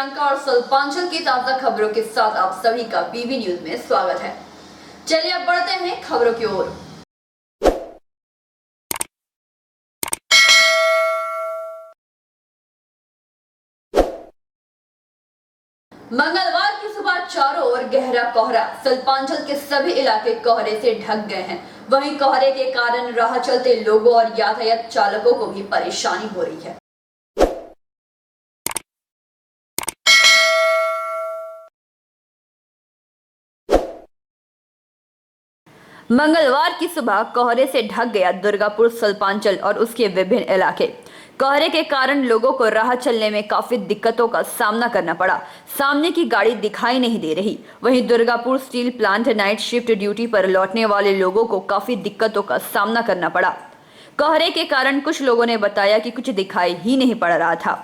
प्रियंका और शिल्पांचल की ताजा खबरों के साथ आप सभी का पीवी न्यूज में स्वागत है। चलिए अब बढ़ते हैं खबरों की ओर। मंगलवार की सुबह चारों ओर गहरा कोहरा, शिल्पांचल के सभी इलाके कोहरे से ढक गए हैं। वहीं कोहरे के कारण राह चलते लोगों और यातायात चालकों को भी परेशानी हो रही है। मंगलवार की सुबह कोहरे से ढक गया दुर्गापुर, शिल्पांचल और उसके विभिन्न इलाके। कोहरे के कारण लोगों को राह चलने में काफी दिक्कतों का सामना करना पड़ा। सामने की गाड़ी दिखाई नहीं दे रही। वहीं Durgapur steel plant night shift duty पर लौटने वाले लोगों को काफी दिक्कतों का सामना करना पड़ा। कोहरे के कारण कुछ लोगों ने बताया कि कुछ दिखाई ही नहीं पड़ रहा था।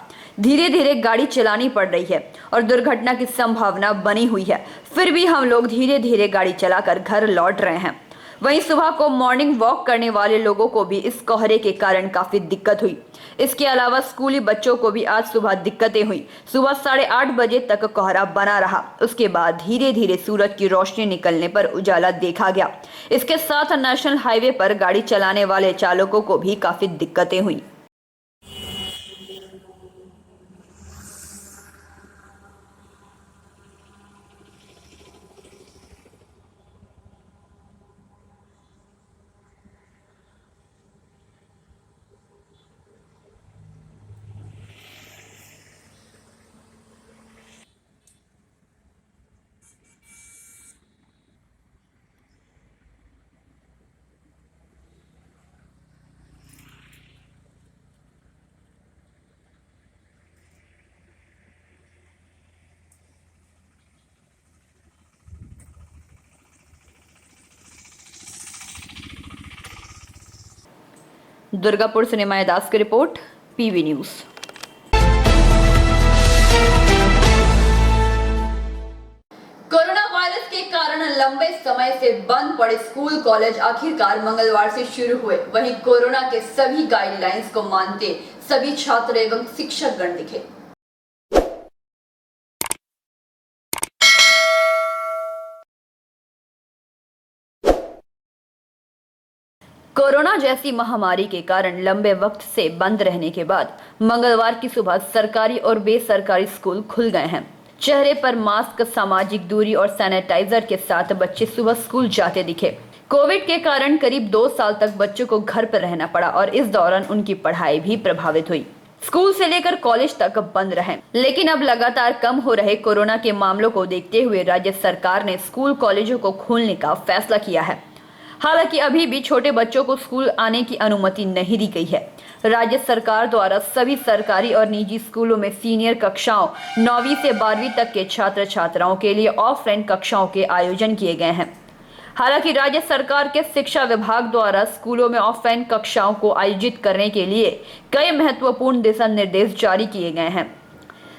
धीरे धीरे गाड़ी चलानी पड़ रही है और दुर्घटना की संभावना बनी हुई है। फिर भी हम लोग धीरे धीरे गाड़ी चलाकर घर लौट रहे हैं। वहीं सुबह को मॉर्निंग वॉक करने वाले लोगों को भी इस कोहरे के कारण काफी दिक्कत हुई। इसके अलावा स्कूली बच्चों को भी आज सुबह दिक्कतें हुई। सुबह 8:30 बजे तक कोहरा बना रहा। उसके बाद धीरे धीरे सूरज की रोशनी निकलने पर उजाला देखा गया। इसके साथ नेशनल हाईवे पर गाड़ी चलाने वाले चालकों को भी काफी दिक्कतें हुई। दुर्गापुर से निमाय दास की report, PV news. Corona virus के कारण लंबे समय से बंद पड़े स्कूल कॉलेज आखिरकार मंगलवार से शुरू हुए। वहीं कोरोना के सभी गाइडलाइंस को मानते सभी छात्र एवं शिक्षकगण दिखे। कोरोना जैसी महामारी के कारण लंबे वक्त से बंद रहने के बाद मंगलवार की सुबह सरकारी और बेसरकारी स्कूल खुल गए हैं। चेहरे पर मास्क, सामाजिक दूरी और सैनिटाइजर के साथ बच्चे सुबह स्कूल जाते दिखे। कोविड के कारण करीब 2 साल तक बच्चों को घर पर रहना पड़ा और इस दौरान उनकी पढ़ाई भी प्रभावित हुई। स्कूल से लेकर कॉलेज तक बंद रहे। लेकिन अब लगातार कम हो रहे कोरोना के मामलों को देखते हुए राज्य सरकार ने स्कूल कॉलेजों को खोलने का फैसला किया है। हालांकि अभी भी छोटे बच्चों को स्कूल आने की अनुमति नहीं दी गई है। राज्य सरकार द्वारा सभी सरकारी और निजी स्कूलों में सीनियर कक्षाओं 9वीं से 12वीं तक के छात्र छात्राओं के लिए ऑफलाइन कक्षाओं के आयोजन किए गए हैं। हालांकि राज्य सरकार के शिक्षा विभाग द्वारा स्कूलों में ऑफलाइन कक्षाओं को आयोजित करने के लिए कई महत्वपूर्ण दिशा निर्देश जारी किए गए हैं,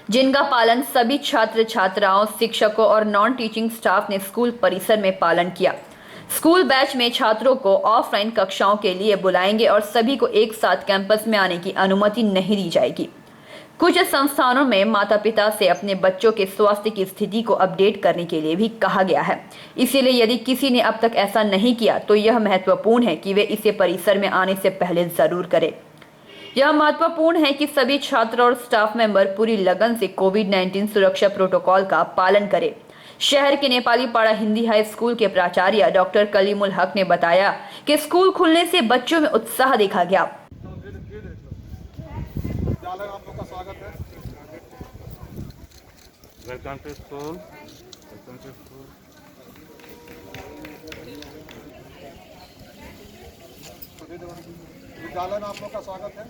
जिनका पालन सभी छात्र छात्राओं, शिक्षकों और नॉन टीचिंग स्टाफ ने स्कूल परिसर में पालन किया। स्कूल बैच में छात्रों को ऑफलाइन कक्षाओं के लिए बुलाएंगे और सभी को एक साथ कैंपस में आने की अनुमति नहीं दी जाएगी। कुछ संस्थानों में माता पिता से अपने बच्चों के स्वास्थ्य की स्थिति को अपडेट करने के लिए भी कहा गया है। इसीलिए यदि किसी ने अब तक ऐसा नहीं किया तो यह महत्वपूर्ण है कि वे इसे परिसर में आने से पहले जरूर करें। यह महत्वपूर्ण है कि सभी छात्र और स्टाफ मेंबर पूरी लगन से कोविड-19 सुरक्षा प्रोटोकॉल का पालन करें। शहर के नेपाली पाड़ा हिंदी हाई स्कूल के प्राचार्य डॉक्टर कलीमुल हक ने बताया कि स्कूल खुलने से बच्चों में उत्साह देखा गया। आपका स्वागत है। Welcome to school. विद्यालय में आप लोग का स्वागत है।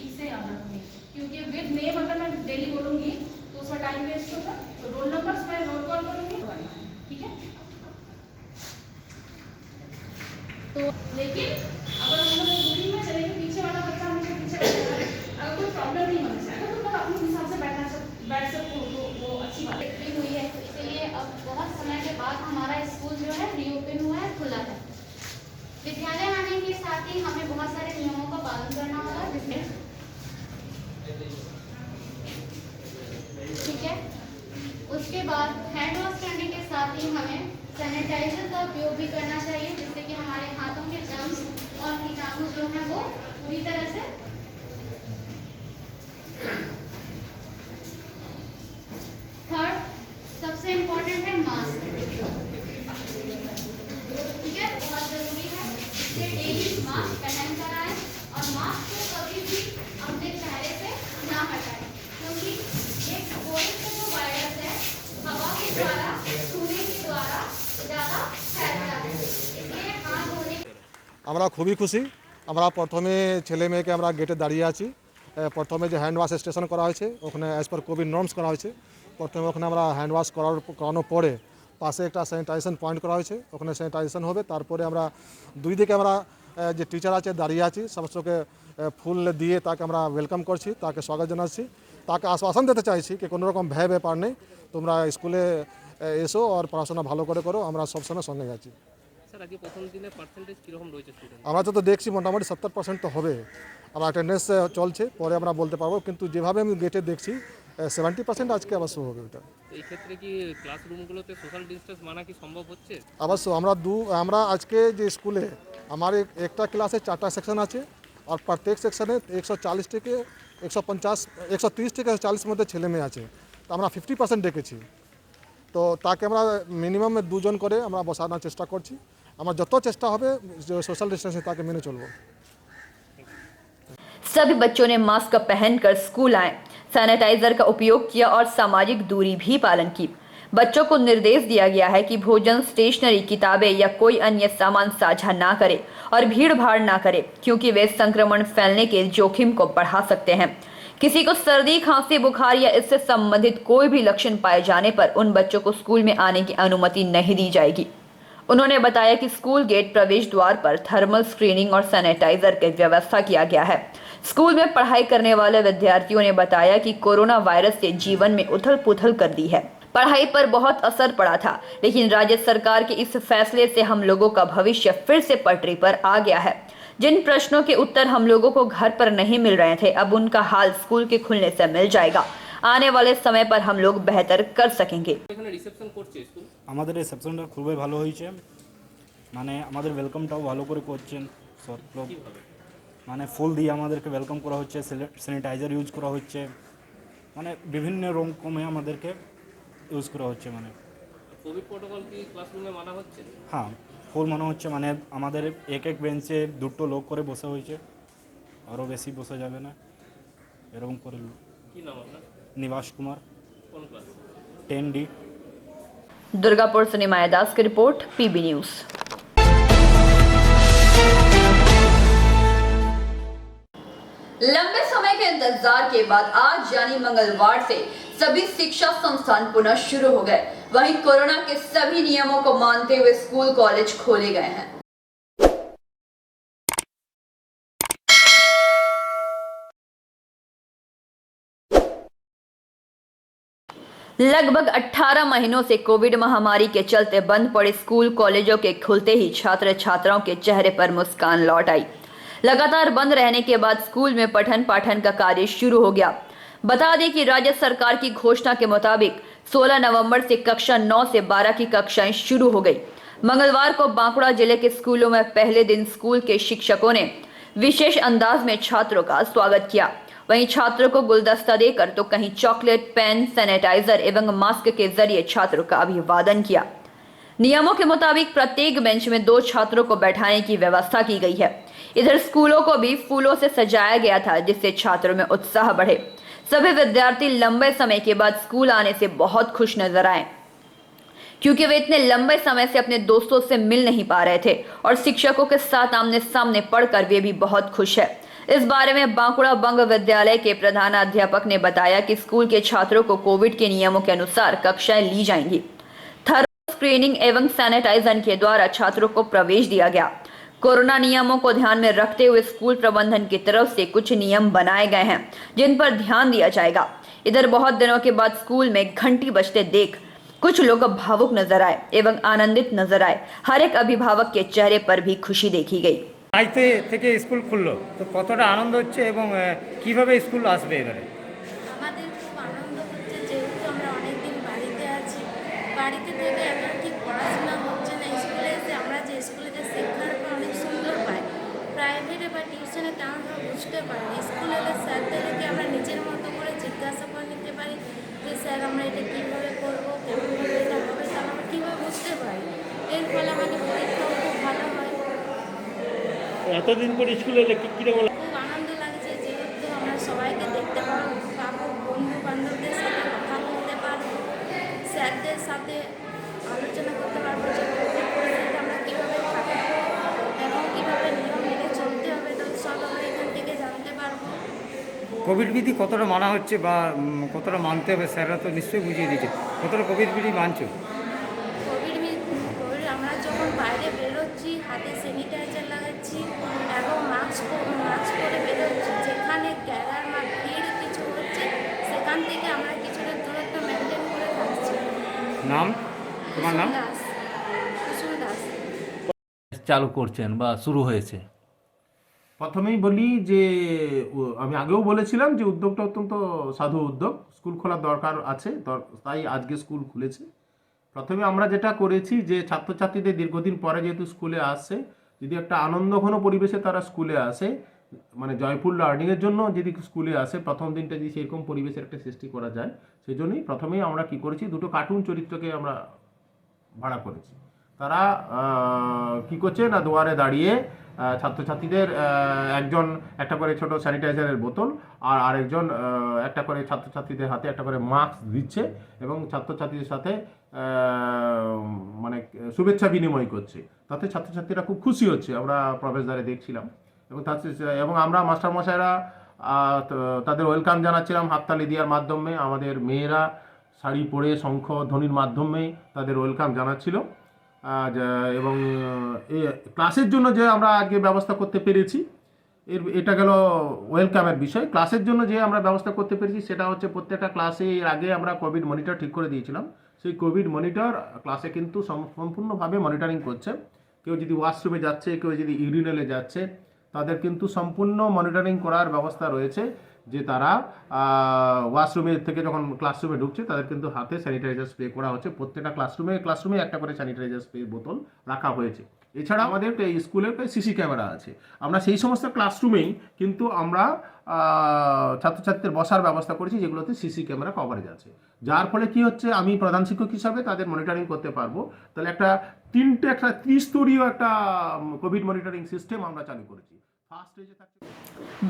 इसे याद रखूंगी क्योंकि विद नेम अगर मैं डेली बोलूंगी तो उसका टाइम वेस्ट होगा। तो रोल नंबर्स मैं नोट डाउन करूंगी, ठीक है। तो लेकिन अगर हम लोग रूटीन में चलेंगे, पीछे वाला बच्चा हमेशा पीछे बैठेगा, अगर कोई प्रॉब्लम नहीं होना चाहिए तो आप अपने हिसाब से बैठ सकते हो, तो वो अच्छी बात है। हुई है, तो इसीलिए अब बहुत समय के बाद हमारा स्कूल जो है रीओपन हुआ है, खुला है। विद्यालय आने के साथ साथ ही हमें बहुत सारे नियमों का पालन करना होगा, जिसमें ठीक है। उसके बाद हैंड वॉश करने के साथ ही हमें सैनिटाइजर का उपयोग भी करना चाहिए, जिससे कि हमारे हाथों के जर्म्स और कीटाणु जो हैं वो पूरी तरह से। थर्ड सबसे इम्पोर्टेंट है मास्क, ठीक है, बहुत जरूरी है। इससे डेली मास्क पहन कर आए और मास्क को कभी भी अपने चेहरे से ना हटाएं, क्योंकि ये कोविड का जो वायरस है हवा के द्वारा, छूने के द्वारा ज़्यादा फैलता है, इसलिए हाथ धोने আমরা খুবই খুশি। আমরা প্রথমে ছেলে মেয়েকে আমরা গেটে দাঁড়িয়ে আছি। প্রথমে যে হ্যান্ড ওয়াশ স্টেশন করা হয়েছে ওখানে অ্যাজ পার কোভিড নর্মস করা হয়েছে। প্রথমে ওখানে আমরা হ্যান্ড ওয়াশ করানোর পরে পাশে একটা স্যানিটাইজেশন পয়েন্ট করা হয়েছে, ওখানে স্যানিটাইজেশন হবে। তারপরে আমরা দুই দিকে আমরা যে টিচার আছে দাঁড়িয়ে আছি, সমস্তকে ফুল দিয়ে তাকে আমরা ওয়েলকাম করছি, তাকে স্বাগত জানাচ্ছি, তাকে আশ্বাসন দিতে চাইছি কি কোনো রকম ভয় ব্যাপার নেই, তোমরা স্কুলে এসো আর পড়াশোনা ভালো করে করো, আমরা সবসময় সঙ্গে আছি। স্যার আজকে প্রথম দিনে পার্সেন্টেজ কীরকম রয়েছে স্টুডেন্ট? আমরা তো দেখছি মোটামুটি 70% তো হবে। আমরা অ্যাটেন্ডেন্স চলছে, পরে আমরা বলতে পারবো, কিন্তু যেভাবে আমি গেটে দেখছি 70% আজকে অবশ্য হবে। ওটা এই ক্ষেত্রে কি ক্লাসরুমগুলোতে সোশ্যাল ডিস্টেন্স মানা কি সম্ভব হচ্ছে? অবশ্য আমরা আজকে যে স্কুলে আমার একটা ক্লাসে 4টা সেকশন আছে আর প্রত্যেক সেকশনে 140 থেকে 150 130 থেকে 40 মধ্যে ছেলে মেয়ে আছে, তো আমরা 50% ডেকেছি। তো তাকে আমরা মিনিমাম 2 জন করে আমরা বসানোর চেষ্টা করছি। আমরা যত চেষ্টা হবে সোশ্যাল ডিস্টেন্স তাকে মেনে চলবো। सभी बच्चों ने मास्क पहनकर स्कूल आए, सैनिटाइजर का उपयोग किया और सामाजिक दूरी भी पालन की। बच्चों को निर्देश दिया गया है कि भोजन, स्टेशनरी, किताबें या कोई अन्य सामान साझा ना करे और भीड़ भाड़ ना करे, क्योंकि वे संक्रमण फैलने के जोखिम को बढ़ा सकते हैं। किसी को सर्दी, खांसी, बुखार या इससे संबंधित कोई भी लक्षण पाए जाने पर उन बच्चों को स्कूल में आने की अनुमति नहीं दी जाएगी। उन्होंने बताया कि स्कूल गेट प्रवेश द्वार पर थर्मल स्क्रीनिंग और सैनिटाइजर की व्यवस्था किया गया है। स्कूल में पढ़ाई करने वाले विद्यार्थियों ने बताया कि कोरोना वायरस से जीवन में उथल पुथल कर दी है, पढ़ाई पर बहुत असर पड़ा था, लेकिन राज्य सरकार के इस फैसले से हम लोगों का भविष्य फिर से पटरी पर आ गया है। जिन प्रश्नों के उत्तर हम लोगों को घर पर नहीं मिल रहे थे, अब उनका हाल स्कूल के खुलने से मिल जाएगा। आने वाले समय पर हम लोग बेहतर कर सकेंगे। এখানে রিসেপশন করছে স্কুল? আমাদের রিসেপশনটা খুবই ভালো হয়েছে, মানে আমাদের ওয়েলকামটাও ভালো করে করছেন সব লোক, মানে ফুল দিয়ে আমাদেরকে ওয়েলকাম করা হচ্ছে, স্যানিটাইজার ইউজ করা হচ্ছে, মানে বিভিন্ন রকমে আমাদেরকে ইউজ করা হচ্ছে। মানে কোভিড প্রোটোকল কি ক্লাসরুমে মানা হচ্ছে? হ্যাঁ, ফুল মনে হচ্ছে, মানে আমাদের এক এক বেঞ্চে 2টো লোক করে বসা হয়েছে, আরও বেশি বসা যাবে না, এরকম করে। কি নাম আপনার? নিবাস কুমার, কোন ক্লাস? 10D। दुर्गापुर से निमाया दास की रिपोर्ट, पीबी न्यूज। लंबे समय के इंतजार के बाद आज यानी मंगलवार से सभी शिक्षा संस्थान पुनः शुरू हो गए। वहीं कोरोना के सभी नियमों को मानते हुए स्कूल कॉलेज खोले गए हैं। लगभग 18 महीनों से कोविड महामारी के चलते बंद पड़े स्कूल कॉलेजों के खुलते ही छात्र छात्राओं के चेहरे पर मुस्कान लौट आई। लगातार बंद रहने के बाद स्कूल में पठन पाठन का कार्य शुरू हो गया। बता दें कि राज्य सरकार की घोषणा के मुताबिक 16 नवंबर से कक्षा 9 से 12 की कक्षाएं शुरू हो गई। मंगलवार को बांकुड़ा जिले के स्कूलों में पहले दिन स्कूल के शिक्षकों ने विशेष अंदाज में छात्रों का स्वागत किया। वहीं छात्रों को गुलदस्ता देकर तो कहीं चॉकलेट, पेन, सैनिटाइजर एवं मास्क के जरिए छात्रों का अभिवादन किया। नियमों के मुताबिक प्रत्येक बेंच में 2 छात्रों को बैठाने की व्यवस्था की गई है। इधर स्कूलों को भी फूलों से सजाया गया था, जिससे छात्रों में उत्साह बढ़े। सभी विद्यार्थी लंबे समय के बाद स्कूल आने से बहुत खुश नजर आए, क्योंकि वे इतने लंबे समय से अपने दोस्तों से मिल नहीं पा रहे थे और शिक्षकों के साथ आमने सामने पढ़कर वे भी बहुत खुश है। इस बारे में बांकुड़ा बंग विद्यालय के प्रधानाध्यापक ने बताया कि स्कूल के छात्रों को कोविड के नियमों के अनुसार कक्षाएं ली जाएंगी। थर्मल स्क्रीनिंग एवं सैनिटाइजर के द्वारा छात्रों को प्रवेश दिया गया। कोरोना नियमों को ध्यान में रखते हुए स्कूल प्रबंधन की तरफ से कुछ नियम बनाए गए हैं, जिन पर ध्यान दिया जाएगा। इधर बहुत दिनों के बाद स्कूल में घंटी बजते देख कुछ लोग भावुक नजर आए एवं आनंदित नजर आए। हर एक अभिभावक के चेहरे पर भी खुशी देखी गई। আজকে থেকে স্কুল খুললো, তো কতটা আনন্দ হচ্ছে এবং কিভাবে স্কুল আসবে এবারে? আমাদের খুব আনন্দ হচ্ছে, যেহেতু আমরা অনেক দিন বাড়িতে আছি। বাড়িতে থেকে এখন ঠিক পড়াশোনা হচ্ছে না। স্কুলে এসে আমরা যে স্কুলে যে শিক্ষার অনেক সুন্দর পাই, প্রাইভেটে বা টিউশনে তেমন আমরা বুঝতে পারি। স্কুলে এলে স্যারদেরকে আমরা নিজের মতো করে জিজ্ঞাসা করে নিতে পারি যে স্যার আমরা এটা কীভাবে করবো, কেমনভাবে এটা হবে, তাহলে আমরা কীভাবে বুঝতে পারি। এর ফলে আমাদের পরীক্ষাও খুব ভালো হয়। এতদিন পর স্কুলে এলে কীরকম? খুব আনন্দ লাগছে, যেহেতু আমরা সবাইকে দেখতে পাবো, বন্ধু বান্ধবদের সাথে কথা বলতে পারবো, স্যারদের সাথে আলোচনা করতে পারবো যে কোভিড পরিস্থিতিতে আমরা কীভাবে কাটাবো এবং কীভাবে নিয়ম মেনে চলতে হবে, তো সব আমরা এখান থেকে জানতে পারবো। কোভিড বিধি কতটা মানা হচ্ছে বা কতটা মানতে হবে, স্যাররা তো নিশ্চয়ই বুঝিয়ে দিচ্ছে, কতটা কোভিড বিধি মানছো? কোভিড আমরা যখন বাইরে বেরোচ্ছি হাতে স্যানিটাইজার লাগাচ্ছি এবং মাস্ক পরে বেরোচ্ছি। যেখানে গ্যালার বা ভিড় কিছু হচ্ছে সেখান থেকে আমরা কিছুটা দূরত্ব মেনটেন করে থাকছি। নাম, তোমার নাম? দাস, কুসুম দাস। চালু করছেন বা শুরু হয়েছে? প্রথমেই বলি যে আমি আগেও বলেছিলাম যে উদ্যোগটা অত্যন্ত সাধু উদ্যোগ, স্কুল খোলার দরকার আছে, তাই আজকে স্কুল খুলেছে। প্রথমে আমরা যেটা করেছি যে ছাত্রছাত্রীদের দীর্ঘদিন পরে যেহেতু স্কুলে আসছে, যদি একটা আনন্দঘন পরিবেশে তারা স্কুলে আসে, মানে জয়পুর লার্নিংয়ের জন্য যদি স্কুলে আসে, প্রথম দিনটা যদি সেরকম পরিবেশের একটা সৃষ্টি করা যায়, সেই জন্যই প্রথমেই আমরা কি করেছি, দুটো কার্টুন চরিত্রকে আমরা ভাড়া করেছি। তারা কি করছে না, দুয়ারে দাঁড়িয়ে ছাত্রছাত্রীদের একজন একটা করে ছোট স্যানিটাইজারের বোতল আর আরেকজন একটা করে ছাত্রছাত্রীদের হাতে একটা করে মাস্ক দিচ্ছে এবং ছাত্রছাত্রীদের সাথে মানে শুভেচ্ছা বিনিময় করছে। তাতে ছাত্রছাত্রীরা খুব খুশি হচ্ছে, আমরা প্রবেশদ্বারে দেখছিলাম। এবং আমরা মাস্টারমশাইরা তাদের ওয়েলকাম জানাচ্ছিলাম হাততালি দেওয়ার মাধ্যমে। আমাদের মেয়েরা শাড়ি পরে শঙ্খ ধ্বনির মাধ্যমে তাদের ওয়েলকাম জানাচ্ছিল। এবং এই ক্লাসের জন্য যে আমরা আজকে ব্যবস্থা করতে পেরেছি, এটা গেল ওয়েলকামের বিষয়। ক্লাসের জন্য যে আমরা ব্যবস্থা করতে পেরেছি সেটা হচ্ছে প্রত্যেকটা ক্লাসে এর আগে আমরা কোভিড মনিটর ঠিক করে দিয়েছিলাম। সেই কোভিড মনিটর ক্লাসে কিন্তু সম্পূর্ণভাবে মনিটরিং করছে। কেউ যদি ওয়াশরুমে যাচ্ছে, কেউ যদি ইউরিনালে যাচ্ছে, তাদের কিন্তু সম্পূর্ণ মনিটরিং করার ব্যবস্থা রয়েছে যে তারা ওয়াশরুমের থেকে যখন ক্লাসরুমে ঢুকছে তাদের কিন্তু হাতে স্যানিটাইজার স্প্রে করা হচ্ছে। প্রত্যেকটা ক্লাসরুমে একটা করে স্যানিটাইজার স্প্রে বোতল রাখা হয়েছে। এছাড়া আমাদের এই স্কুলের সিসি ক্যামেরা আছে। আমরা সেই সমস্ত ক্লাসরুমেই কিন্তু আমরা ছাত্রছাত্রীদের বসার ব্যবস্থা করেছি যেগুলোতে সিসি ক্যামেরা কভারেজ আছে, যার ফলে কি হচ্ছে, আমি প্রধান শিক্ষক হিসাবে তাদের মনিটরিং করতে পারবো। তাহলে একটা ত্রিস্তরীয় একটা কোভিড মনিটরিং সিস্টেম আমরা চালু করেছি। ফার্স্ট স্টেজে থাকছে।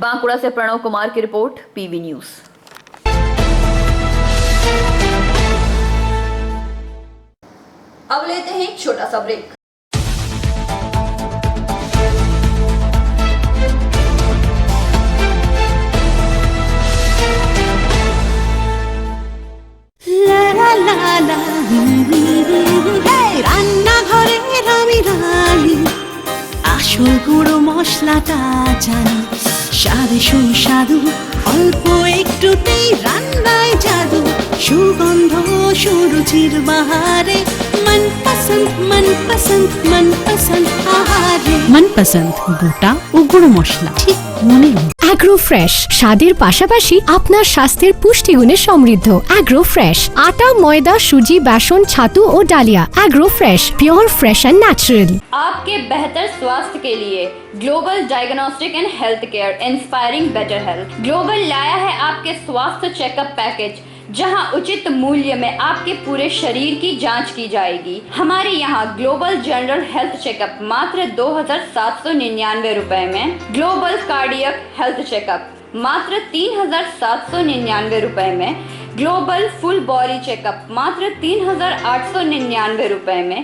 बांकुड़ा से प्रणव कुमार की रिपोर्ट, पीवी न्यूज। अब लेते हैं एक छोटा सा ब्रेक। রান্নাঘরে আমি রানী, আসল গুঁড়ো মশলাটা জানি, স্বাদে সুস্বাদু অল্প একটুতেই রান্নায় জাদু, সুগন্ধ সুরুচির বাহারে মনপসন্দ আহারে। মনপসন্দ গোটা ও গুঁড়ো মশলা ঠিক মনে। অ্যাগ্রো ফ্রেশ স্বাদের পাশাপাশি আপনার স্বাস্থ্যের পুষ্টিগুণে সমৃদ্ধ। অ্যাগ্রো ফ্রেশ আটা, ময়দা, সুজি, বেসন, ছাতু ও ডালিয়া। Agro fresh pure fresh and natural. आपके बेहतर स्वास्थ्य के लिए global diagnostic and health care inspiring better health global लाया है आपके स्वास्थ्य चेकअप पैकेज, जहां उचित मूल्य में आपके पूरे शरीर की जांच की जाएगी। हमारे यहाँ ग्लोबल जनरल हेल्थ चेकअप मात्र 2,799 रुपए में, ग्लोबल कार्डियक हेल्थ चेकअप मात्र 3,799 रुपए में, ग्लोबल फुल बॉडी चेकअप मात्र 3,899 रुपए में,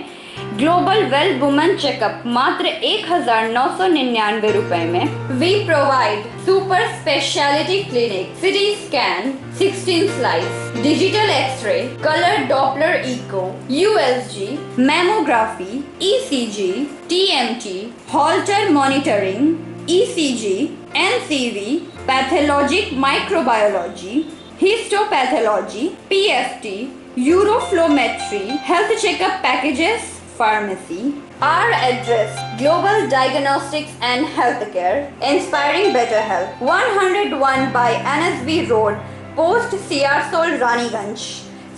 ग्लोबल वेल वुमेन चेकअप मात्र 1,999 रुपए में। We provide super speciality clinic, CT scan, 16 slice, digital x-ray, colour doppler echo, USG, mammography, ECG, TMT, holter monitoring, ECG, NCV, pathologic microbiology, histopathology, PFT, uroflowmetry, health checkup packages, Pharmacy. Our address: Global Diagnostics and Healthcare, inspiring better health. 101 by NSB Road, Post Siarsol, Raniganj.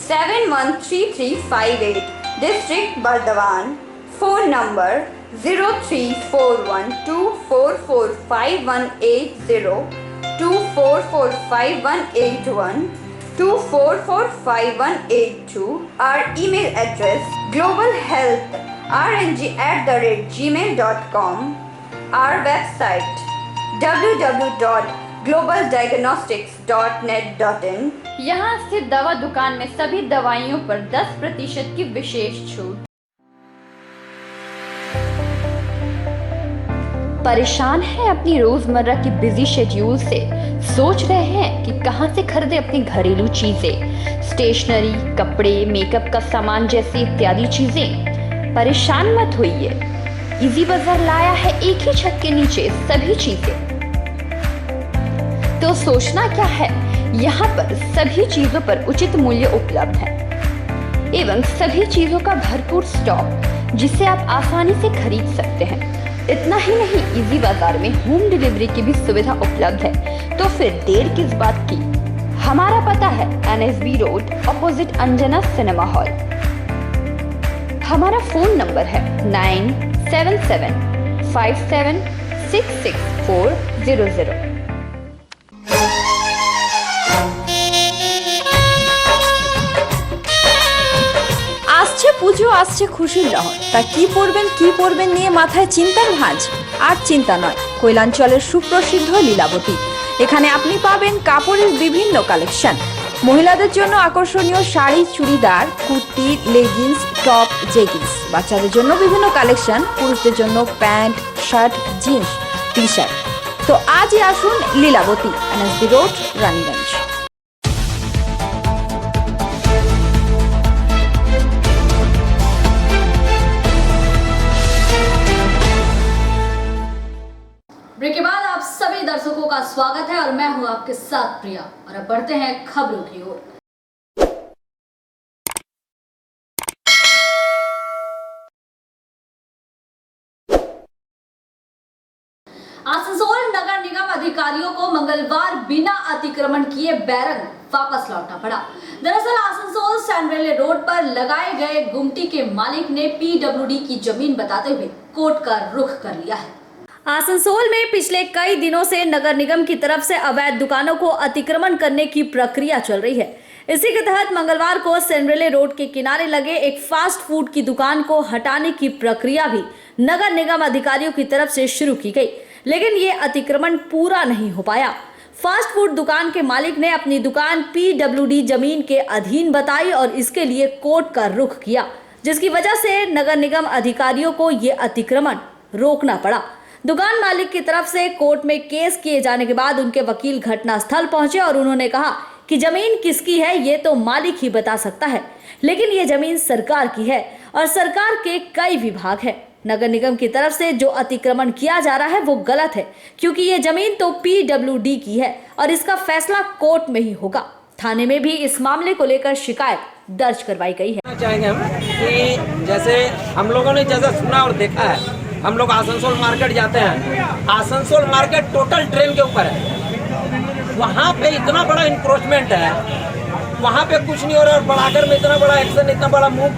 713358, District Bardhaman. Phone number 0341244580, 24458181, 24458182. Our email address: globalhealthrng@gmail.com. Our website: www.globaldiagnostics.net.in. यहाँ स्थित दवा दुकान में सभी दवाइयों पर 10% की विशेष छूट। परेशान है अपनी रोजमर्रा की बिजी शेड्यूल से? सोच रहे हैं कि कहां से खरीदें अपनी घरेलू चीजें, स्टेशनरी, कपड़े, मेकअप का सामान जैसी इत्यादि चीजें? परेशान मत होइए, इजी बाजार लाया है एक ही छत के नीचे सभी चीजें। तो सोचना क्या है, यहाँ पर सभी चीजों पर उचित मूल्य उपलब्ध है एवं सभी चीजों का भरपूर स्टॉक, जिसे आप आसानी से खरीद सकते हैं। इतना ही नहीं, इजी बाजार में होम डिलीवरी की भी सुविधा उपलब्ध है। तो फिर देर किस बात की? हमारा पता है NSB road, opposite Anjana cinema hall. हमारा फोन नंबर है 9775766400। আসছে পুজো, আসছে খুশির লহর, তা কি পরবেন নিয়ে মাথায় চিন্তার ভাঁজ। আর চিন্তা নয়, কৈলাঞ্চলের সুপ্রসিদ্ধ লীলাবতী। এখানে আপনি পাবেন কাপড়ের বিভিন্ন কালেকশন, মহিলাদের জন্য আকর্ষণীয় sari, churidar, kurti, leggings, top, jeggings, বাচ্চাদের জন্য বিভিন্ন কালেকশন, পুরুষদের জন্য pant, shirt, jeans, T shirt. তো আজই আসুন Lilabati, NSB road, Raniganj. Break के बाद आप सभी दर्शकों का स्वागत है और मैं हूं आपके साथ प्रिया। और अब बढ़ते हैं खबरों की ओर। आसनसोल नगर निगम अधिकारियों को मंगलवार बिना अतिक्रमण किए बैरंग वापस लौटना पड़ा। दरअसल आसनसोल सैंड्रेले रोड पर लगाए गए गुमटी के मालिक ने PWD की जमीन बताते हुए कोर्ट का रुख कर लिया है। आसनसोल में पिछले कई दिनों से नगर निगम की तरफ से अवैध दुकानों को अतिक्रमण करने की प्रक्रिया चल रही है। इसी के तहत मंगलवार को सैंड्रेले रोड के किनारे लगे एक फास्ट फूड की दुकान को हटाने की प्रक्रिया भी नगर निगम अधिकारियों की तरफ से शुरू की गई, लेकिन ये अतिक्रमण पूरा नहीं हो पाया। फास्ट फूड दुकान के मालिक ने अपनी दुकान PWD जमीन के अधीन बताई और इसके लिए कोर्ट का रुख किया, जिसकी वजह से नगर निगम अधिकारियों को ये अतिक्रमण रोकना पड़ा। दुकान मालिक की तरफ से कोर्ट में केस किए जाने के बाद उनके वकील घटनास्थल पहुंचे और उन्होंने कहा कि जमीन किसकी है ये तो मालिक ही बता सकता है, लेकिन ये जमीन सरकार की है और सरकार के कई विभाग है। नगर निगम की तरफ से जो अतिक्रमण किया जा रहा है वो गलत है, क्योंकि ये जमीन तो PWD की है और इसका फैसला कोर्ट में ही होगा। थाने में भी इस मामले को लेकर शिकायत दर्ज करवाई गई है। चाहेंगे हम कि जैसे हम लोगों ने जैसा सुना और देखा है, हम लोग आसनसोल मार्केट जाते हैं, आसनसोल मार्केट टोटल ट्रेन के ऊपर है। वहाँ पे इतना बड़ा इंक्रोचमेंट है, वहाँ पे कुछ नहीं हो रहा और बढ़ाकर में इतना बड़ा एक्शन, इतना बड़ा मूव,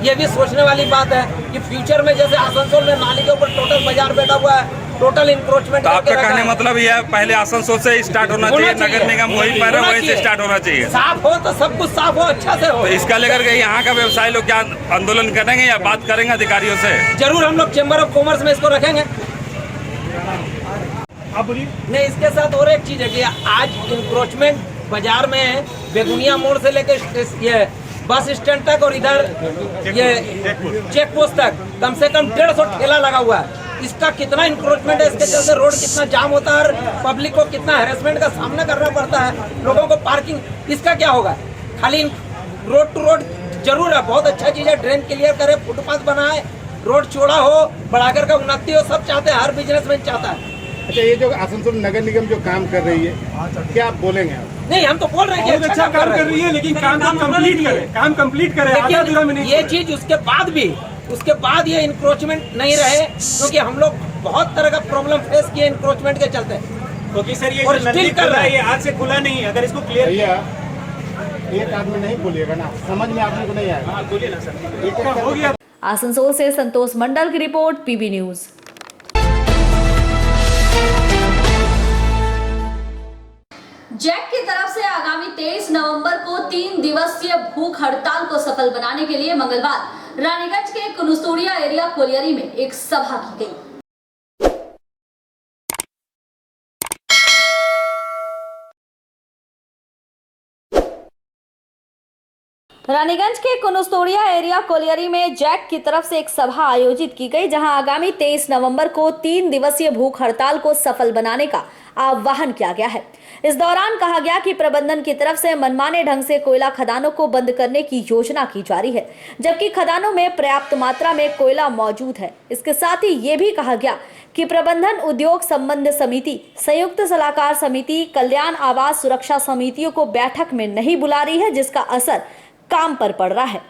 ये भी सोचने वाली बात है कि फ्यूचर में जैसे आसनसोल में नाली के ऊपर टोटल बाजार बैठा हुआ है, टोटल इंक्रोचमेंट। तो आपका कहने मतलब यह पहले आसनसोल से स्टार्ट होना चाहिए, नगर निगम वहीं पर वहीं से स्टार्ट होना चाहिए। साफ हो तो सब कुछ साफ हो, अच्छा से हो। तो इसका लेकर के यहाँ का व्यवसायी लोग क्या आंदोलन करेंगे या बात करेंगे अधिकारियों से? जरूर हम लोग चेंबर ऑफ कॉमर्स में इसको रखेंगे। नहीं, इसके साथ और एक चीज है कि आज इंक्रोचमेंट बाजार में बेगुनिया मोड़ से लेकर ये बस स्टैंड तक और इधर ये चेक पोस्ट तक कम से कम 150 ठेला लगा हुआ है। इसका कितना इंक्रोचमेंट है, इसके चलते रोड कितना जाम होता है और पब्लिक को कितना हैरेसमेंट का सामना करना पड़ता है, लोगों को पार्किंग, इसका क्या होगा? खाली रोड टू रोड जरूर है, बहुत अच्छा चीज़ है, ड्रेन क्लियर करे, फुटपाथ बनाए, रोड चौड़ा हो, बढ़ाकर का उन्नति हो, सब चाहते हैं, हर बिजनेसमैन चाहता है। अच्छा, ये जो आसनसोल नगर निगम जो काम कर रही है, क्या आप बोलेंगे आप? नहीं, हम तो बोल रहे हैं कि अच्छा काम कर रही है, लेकिन काम कंप्लीट करे, काम कंप्लीट करे, आधा अधूरा में नहीं। ये चीज उसके बाद ये इंक्रोचमेंट नहीं रहे, क्योंकि हम लोग बहुत तरह का प्रॉब्लम फेस किए इंक्रोचमेंट के चलते। क्योंकि सर ये स्टिल कर रहा है, ये आज से खुला नहीं है। अगर इसको क्लियर एक आदमी नहीं बोलिएगा ना, समझ में आपको नहीं आएगा। बोलिए ना सर, हो गया। आसनसोल से संतोष मंडल की रिपोर्ट, पीबी न्यूज। जैक की तरफ से आगामी 23 नवंबर को 3 दिवसीय भूख हड़ताल को सफल बनाने के लिए मंगलवार रानीगंज के कुनुस्तोड़िया एरिया कोलियरी में एक सभा की गई। रानीगंज के कुनुस्तोड़िया एरिया कोलियरी में जैक की तरफ से एक सभा आयोजित की गई, जहां आगामी 23 नवंबर को 3 दिवसीय भूख हड़ताल को सफल बनाने का आह्वान किया गया है। इस दौरान कहा गया कि प्रबंधन की तरफ से मनमाने ढंग से कोयला खदानों को बंद करने की योजना की जा रही है, जबकि खदानों में पर्याप्त मात्रा में कोयला मौजूद है। इसके साथ ही ये भी कहा गया कि प्रबंधन उद्योग संबंध समिति, संयुक्त सलाहकार समिति, कल्याण आवास सुरक्षा समितियों को बैठक में नहीं बुला रही है, जिसका असर काम पर पड़ रहा है।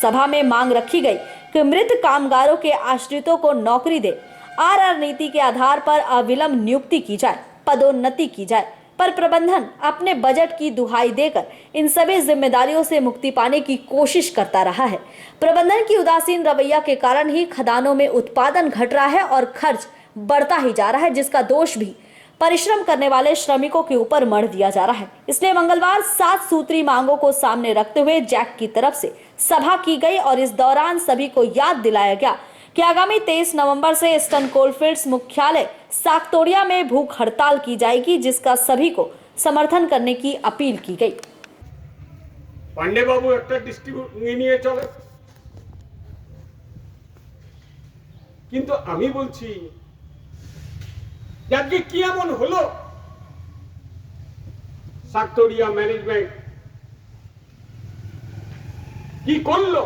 सभा में मांग रखी गई कि मृत कामगारों के आश्रितों को नौकरी दे, आरआर नीति के आधार पर अविलंब नियुक्ति की जाए, पदोन्नति की जाए, पर प्रबंधन अपने बजट की दुहाई देकर इन सभी जिम्मेदारियों से मुक्ति पाने की कोशिश करता रहा है। प्रबंधन की उदासीन रवैया के कारण ही खदानों में उत्पादन घट रहा है और खर्च बढ़ता ही जा रहा है, जिसका दोष भी परिश्रम करने वाले श्रमिकों के ऊपर मढ़ दिया जा रहा है। इसलिए मंगलवार 7 सूत्री मांगों को सामने रखते हुए जैक की तरफ से सभा की गई और इस दौरान सभी को याद दिलाया गया कि आगामी 23 नवंबर से ईस्टर्न कोलफील्ड्स मुख्यालय साकतोड़िया में भूख हड़ताल की जाएगी, जिसका सभी को समर्थन करने की अपील की गई। पांडे बाबू एक डिस्ट्रीब्यूट নিয়ে চলে, কিন্তু আমি বলছি আজকে কি এমন হলো, সাকতোড়িয়া ম্যানেজমেন্ট কি করলো,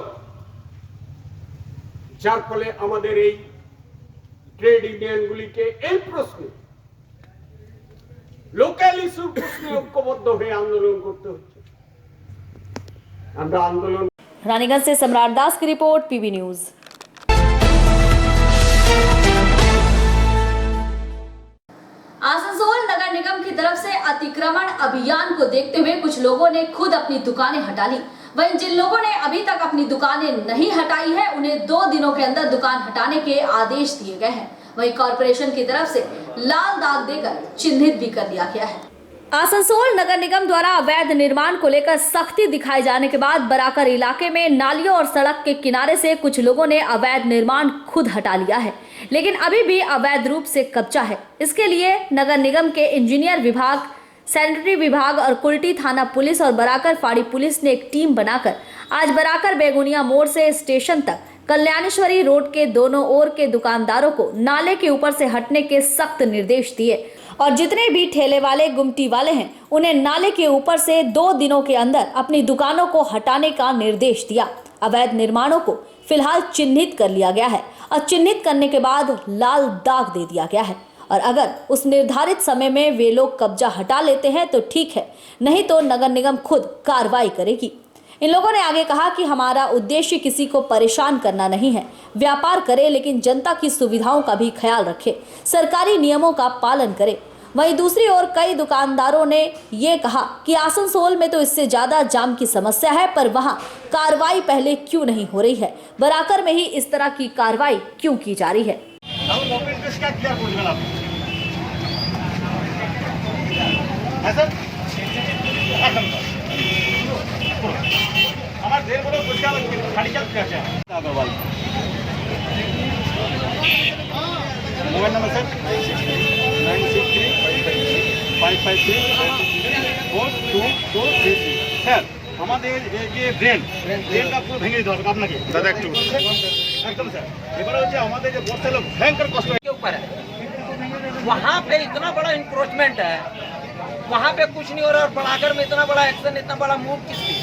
যার ফলে আমাদের এই ট্রেড ইউনিয়নগুলিকে এই প্রশ্নে লোকাল ইস্যুর প্রশ্নে ঐক্যবদ্ধ হয়ে আন্দোলন করতে হচ্ছে। আমরা আন্দোলন। रानीगंज से सम्राट दास की रिपोर्ट, पीबी न्यूज। आसनसोल नगर निगम की तरफ से अतिक्रमण अभियान को देखते हुए कुछ लोगों ने खुद अपनी दुकानें हटा ली। वहीं जिन लोगों ने अभी तक अपनी दुकानें नहीं हटाई है, उन्हें 2 दिनों के अंदर दुकान हटाने के आदेश दिए गए हैं। वहीं कॉरपोरेशन की तरफ से लाल दाग देकर चिन्हित भी कर दिया गया है। आसनसोल नगर निगम द्वारा अवैध निर्माण को लेकर सख्ती दिखाए जाने के बाद बराकर इलाके में नालियों और सड़क के किनारे से कुछ लोगों ने अवैध निर्माण खुद हटा लिया है, लेकिन अभी भी अवैध रूप से कब्जा है। इसके लिए नगर निगम के इंजीनियर विभाग, सैनिटरी विभाग और कुल्टी थाना पुलिस और बराकर फाड़ी पुलिस ने एक टीम बनाकर आज बराकर बेगुनिया मोड़ से स्टेशन तक कल्याणेश्वरी रोड के दोनों ओर के दुकानदारों को नाले के ऊपर से हटने के सख्त निर्देश दिए और जितने भी ठेले वाले, गुमटी वाले हैं, उन्हें नाले के ऊपर से 2 दिनों के अंदर अपनी दुकानों को हटाने का निर्देश दिया। अवैध निर्माणों को फिलहाल चिन्हित कर लिया गया है और चिन्हित करने के बाद लाल दाग दे दिया गया है और अगर उस निर्धारित समय में वे लोग कब्जा हटा लेते हैं तो ठीक है, नहीं तो नगर निगम खुद कार्रवाई करेगी। इन लोगों ने आगे कहा कि हमारा उद्देश्य किसी को परेशान करना नहीं है, व्यापार करे लेकिन जनता की सुविधाओं का भी ख्याल रखे, सरकारी नियमों का पालन करे। वहीं दूसरी ओर कई दुकानदारों ने ये कहा कि आसनसोल में तो इससे ज्यादा जाम की समस्या है, पर वहां कार्रवाई पहले क्यों नहीं हो रही है, बराकर में ही इस तरह की कार्रवाई क्यों की जा रही है। मोबाइल नंबर सर 9635534223 স্যার আমাদের যে ড্রেনটা পুরো ভেঙে দিতে হবে আপনাকে দাদা একটু একদম স্যার এবারে হচ্ছে আমাদের যে বর্ষা লোক ভয়ঙ্কর কষ্ট के ऊपर है, वहाँ पे इतना बड़ा इंक्रोचमेंट है, वहाँ पे कुछ नहीं हो रहा और बड़ागर में इतना बड़ा एक्शन, इतना बड़ा मूव किस लिए?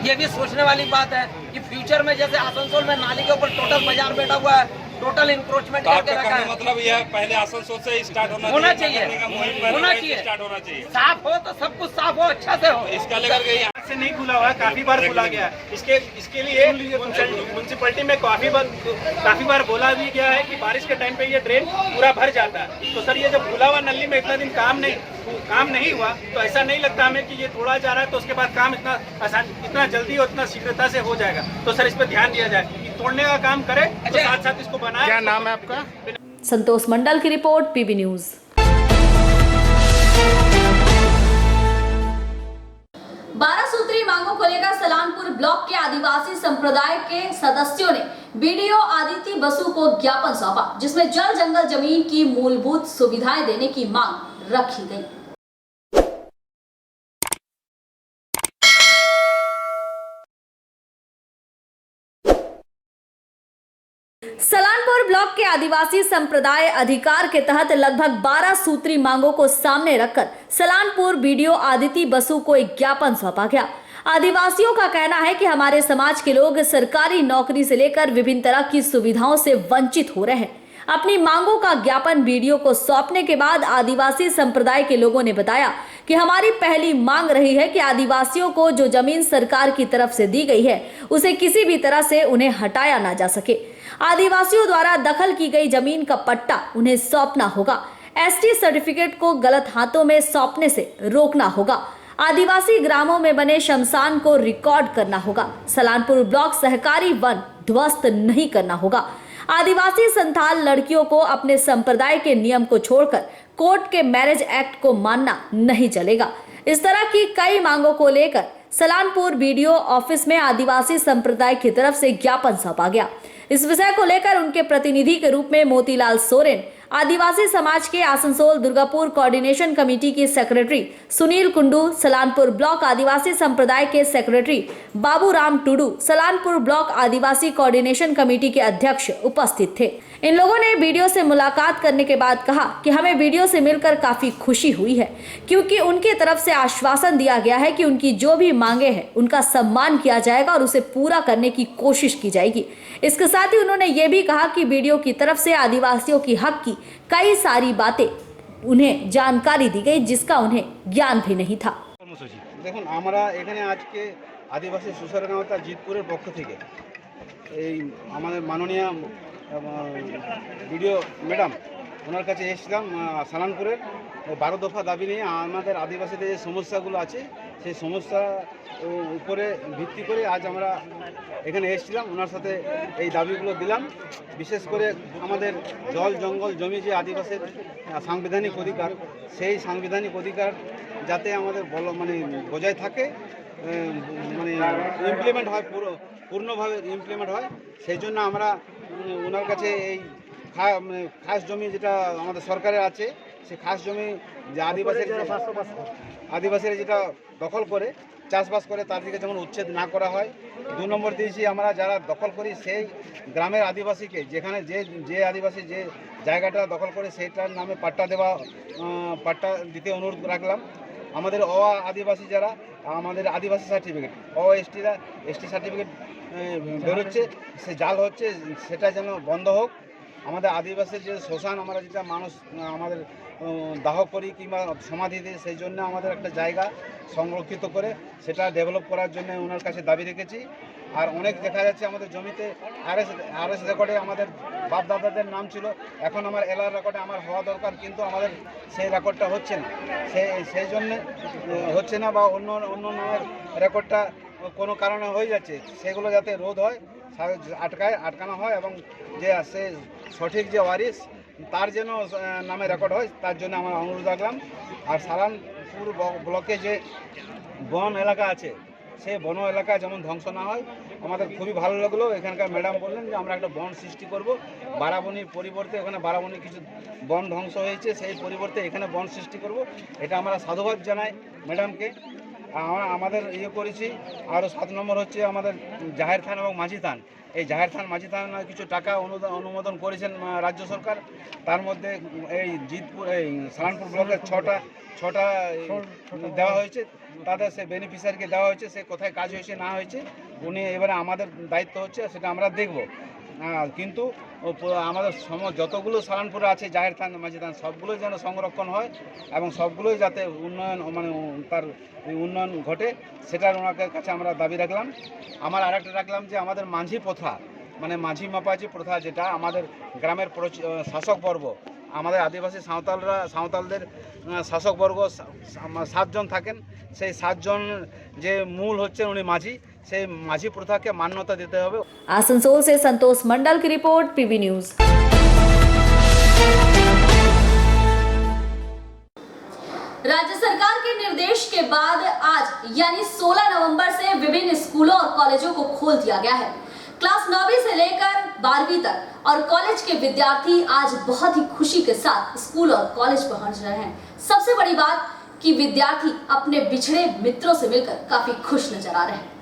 ये भी सोचने वाली बात है कि फ्यूचर में जैसे आसनसोल में नाली के ऊपर टोटल बाजार बैठा हुआ है, टोटल इंक्रोचमेंट तो करके आपका रखा कहने है। मतलब यह पहले आसनसोल से स्टार्ट होना होना चाहिए, नगर निगम वहीं पर होना वहीं से चाहिए। स्टार्ट होना चाहिए। साफ हो तो सब कुछ साफ हो, अच्छा से हो। इसका लेकर के यहाँ से नहीं खुला हुआ है, काफी बार खुला गया है। इसके लिए म्यूनसिपैलिटी में काफी बार बोला भी गया है कि बारिश के टाइम पे ये ड्रेन पूरा भर जाता है। तो सर ये जब खुला हुआ नली में इतना दिन काम नहीं हुआ, तो ऐसा नहीं लगता हमें कि ये तोड़ा जा रहा है तो उसके बाद काम इतना आसान, इतना जल्दी और इतना शीघ्रता से हो जाएगा। तो सर इस पर ध्यान दिया जाए कि तोड़ने का काम करे तो साथ साथ इसको बनाए। क्या नाम है आपका? संतोष मंडल की रिपोर्ट, पीबी न्यूज। 12 सूत्री मांगों को लेकर सलानपुर ब्लॉक के आदिवासी संप्रदाय के सदस्यों ने बीडीओ आदित्य बसु को ज्ञापन सौंपा, जिसमें जल जंगल जमीन की मूलभूत सुविधाएं देने की मांग रखी गई। सलानपुर ब्लॉक के आदिवासी संप्रदाय अधिकार के तहत लगभग 12 सूत्री मांगों को सामने रखकर सलानपुर बीडीओ आदित्य बसु को एक ज्ञापन सौंपा गया। आदिवासियों का कहना है कि हमारे समाज के लोग सरकारी नौकरी से लेकर विभिन्न तरह की सुविधाओं से वंचित हो रहे हैं। अपनी मांगों का ज्ञापन बीडीओ को सौंपने के बाद आदिवासी संप्रदाय के लोगों ने बताया कि हमारी पहली मांग रही है कि आदिवासियों को जो जमीन सरकार की तरफ से दी गई है उसे किसी भी तरह से उन्हें हटाया ना जा सके। आदिवासियों द्वारा दखल की गई जमीन का पट्टा उन्हें सौंपना होगा। एसटी सर्टिफिकेट को गलत हाथों में सौंपने से रोकना होगा। आदिवासी ग्रामों में बने शमशान को रिकॉर्ड करना होगा। सलानपुर ब्लॉक सहकारी वन ध्वस्त नहीं करना होगा। आदिवासी संथाल लड़कियों को अपने संप्रदाय के नियम को छोड़कर कोर्ट के मैरिज एक्ट को मानना नहीं चलेगा। इस तरह की कई मांगों को लेकर सलानपुर बीडीओ ऑफिस में आदिवासी संप्रदाय की तरफ से ज्ञापन सौंपा गया। इस विषय को लेकर उनके प्रतिनिधि के रूप में मोतीलाल सोरेन, आदिवासी समाज के आसनसोल दुर्गापुर कोऑर्डिनेशन कमेटी के सेक्रेटरी सुनील कुंडू, सलानपुर ब्लॉक आदिवासी संप्रदाय के सेक्रेटरी बाबूराम टुडू, सलानपुर ब्लॉक आदिवासी कोऑर्डिनेशन कमेटी के अध्यक्ष उपस्थित थे। इन लोगों ने वीडियो से मुलाकात करने के बाद कहा कि हमें वीडियो से मिलकर काफी खुशी हुई है, क्योंकि उनकी तरफ से आश्वासन दिया गया है कि उनकी जो भी मांगे हैं उनका सम्मान किया जाएगा और उसे पूरा करने की कोशिश की जाएगी। इसके साथ ही उन्होंने ये भी कहा कि वीडियो की तरफ से आदिवासियों की हक की कई सारी बातें उन्हें जानकारी दी गई, जिसका उन्हें ज्ञान भी नहीं था। দেখুন আমরা এখানে আজকে আদিবাসী সুসারগাঁওতা জিতপুরের পক্ষ থেকে এই আমাদের মাননীয় ভিডিও ম্যাডাম ওনার কাছে এসেছিলাম সালানপুরের 12 দফা দাবি নিয়ে আমাদের আদিবাসীদের যে সমস্যাগুলো আছে সেই সমস্যা উপরে ভিত্তি করে আজ আমরা এখানে এসেছিলাম। ওনার সাথে এই দাবিগুলো দিলাম। বিশেষ করে আমাদের জল জঙ্গল জমি যে আদিবাসীর সাংবিধানিক অধিকার, সেই সাংবিধানিক অধিকার যাতে আমাদের বজায় থাকে, মানে ইমপ্লিমেন্ট হয়, পূর্ণভাবে ইমপ্লিমেন্ট হয়, সেই জন্য আমরা ওনার কাছে এই খাস জমি যেটা আমাদের সরকারের আছে, সেই খাস জমি যে আদিবাসীরা যেটা দখল করে চাষবাস করে তার দিকে যেমন উচ্ছেদ না করা হয়। 2 নম্বর দিয়েছি আমরা যারা দখল করি সেই গ্রামের আদিবাসীকে, যেখানে যে আদিবাসী যে জায়গাটা দখল করে সেইটার নামে পাট্টা দিতে অনুরোধ রাখলাম। আমাদের আদিবাসী যারা আমাদের আদিবাসী সার্টিফিকেট এসটি সার্টিফিকেট বেরোচ্ছে, সে জাল হচ্ছে, সেটা যেন বন্ধ হোক। আমাদের আদিবাসীর যে শ্মশান আমরা যেটা মানুষ আমাদের দাহ করি কিংবা সমাধি দিই, সেই জন্য আমাদের একটা জায়গা সংরক্ষিত করে সেটা ডেভেলপ করার জন্য ওনার কাছে দাবি রেখেছি। আর অনেক দেখা যাচ্ছে আমাদের জমিতে আরএস রেকর্ডে আমাদের বাপ দাদাদের নাম ছিল, এখন আমার এলআর রেকর্ডে আমার হওয়া দরকার, কিন্তু আমাদের সেই রেকর্ডটা হচ্ছে না। সেই জন্যে হচ্ছে না, বা অন্য নামের রেকর্ডটা কোনো কারণে হয়ে যাচ্ছে, সেগুলো যাতে রোধ হয়, আটকানো হয়, এবং যে সে সঠিক যে ওয়ারিশ তার যেন নামে রেকর্ড হয়, তার জন্য আমরা অনুরোধ রাখলাম। আর সালানপুর ব্লকে যে বন এলাকা আছে, সেই বন এলাকা যেমন ধ্বংস না হয়। আমাদের খুবই ভালো লাগলো, এখানকার ম্যাডাম বললেন যে আমরা একটা বন সৃষ্টি করব, বারাবনির পরিবর্তে ওখানে বারাবনি কিছু বন ধ্বংস হয়েছে, সেই পরিবর্তে এখানে বন সৃষ্টি করব। এটা আমরা সাধুবাদ জানাই ম্যাডামকে। আমাদের করেছি। আরও 7 নম্বর হচ্ছে আমাদের জাহের থান এবং মাঝি থান। এই জাহের থান মাঝি থান কিছু টাকা অনুমোদন করেছেন রাজ্য সরকার। তার মধ্যে এই জিতপুর এই সালানপুর ব্লকের ছটা দেওয়া হয়েছে, তাদের সে বেনিফিশিয়ারিকে দেওয়া হয়েছে। সে কোথায় কাজ হয়েছে না হয়েছে উনি এবারে আমাদের দায়িত্ব হচ্ছে, সেটা আমরা দেখব। কিন্তু আমাদের যতগুলো সালানপুরে আছে জাহের থান মাঝি থান সবগুলো যেন সংরক্ষণ হয় এবং সবগুলোই যাতে উন্নয়ন মানে তার উন্নয়ন ঘটে সেটার ওনাদের কাছে আমরা দাবি রাখলাম। আমার আরেকটা রাখলাম যে আমাদের মাঝি প্রথা মানে মাঝি মাপাজি প্রথা যেটা আমাদের গ্রামের শাসকবর্গ আমাদের আদিবাসী সাঁওতালদের শাসকবর্গ 7 জন থাকেন, সেই 7 জন যে মূল হচ্ছেন উনি মাঝি, সেই মাঝি প্রথাকে মান্যতা দিতে হবে। आसनसोल से संतोष मंडल की रिपोर्ट, पीबी न्यूज। राज्य सरकार के निर्देश के बाद आज यानी 16 नवंबर से विभिन्न स्कूलों और कॉलेजों को खोल दिया गया है। क्लास 9वीं से लेकर 12वीं तक और कॉलेज के विद्यार्थी आज बहुत ही खुशी के साथ स्कूल और कॉलेज पहुंच रहे हैं। सबसे बड़ी बात कि विद्यार्थी अपने बिछड़े मित्रों से मिलकर काफी खुश नजर आ रहे हैं।